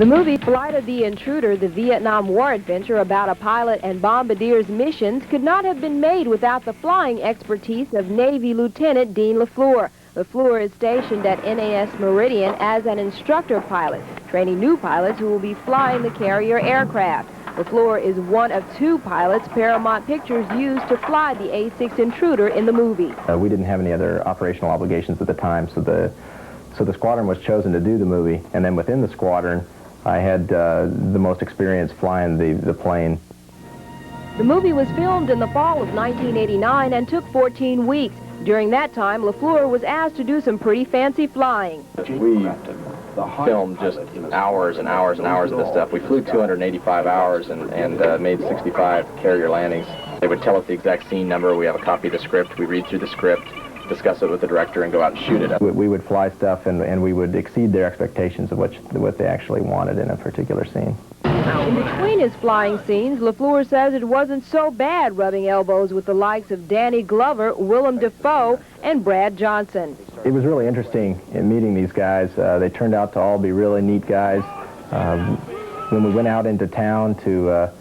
The movie Flight of the Intruder, the Vietnam War adventure about a pilot and bombardier's missions, could not have been made without the flying expertise of Navy Lieutenant Dean LaFleur. LaFleur is stationed at NAS Meridian as an instructor pilot, training new pilots who will be flying the carrier aircraft. LaFleur is one of two pilots Paramount Pictures used to fly the A-6 Intruder in the movie. We didn't have any other operational obligations at the time, so the squadron was chosen to do the movie, and then within the squadron, I had the most experience flying the plane. The movie was filmed in the fall of 1989 and took 14 weeks. During that time, LaFleur was asked to do some pretty fancy flying. We filmed just hours and hours and hours of this stuff. We flew 285 hours and made 65 carrier landings. They would tell us the exact scene number. We have a copy of the script. We read through the script, discuss it with the director, and go out and shoot it. We would fly stuff, and we would exceed their expectations of what they actually wanted in a particular scene. In between his flying scenes, LaFleur says it wasn't so bad rubbing elbows with the likes of Danny Glover, Willem Dafoe, and Brad Johnson. It was really interesting in meeting these guys. They turned out to all be really neat guys. When we went out into town to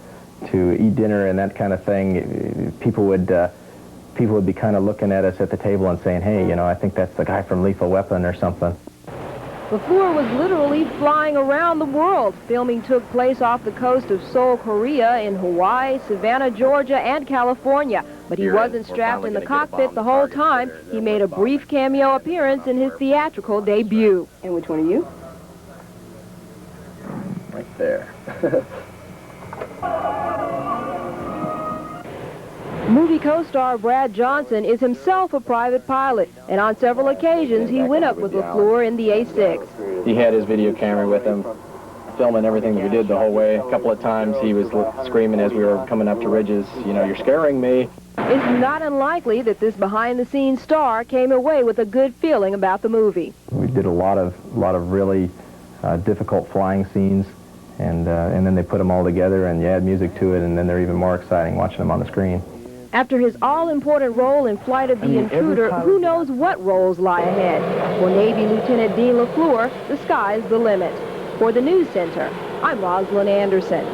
eat dinner and that kind of thing, people would be kind of looking at us at the table and saying, hey, you know, I think that's the guy from Lethal Weapon or something. LaFleur was literally flying around the world. Filming took place off the coast of Seoul, Korea, in Hawaii, Savannah, Georgia, and California. But he wasn't strapped in the cockpit the whole time. He made a brief cameo appearance in his theatrical debut. And which one are you? Right there. Movie co-star Brad Johnson is himself a private pilot, and on several occasions he went up with LaFleur in the A-6. He had his video camera with him, filming everything that we did the whole way. A couple of times he was screaming as we were coming up to ridges, you know, you're scaring me. It's not unlikely that this behind-the-scenes star came away with a good feeling about the movie. We did a lot of really difficult flying scenes, and then they put them all together, and you add music to it, and then they're even more exciting watching them on the screen. After his all-important role in Flight of the Intruder, who knows what roles lie ahead? For Navy Lieutenant Dean LaFleur, the sky's the limit. For the News Center, I'm Rosalind Anderson.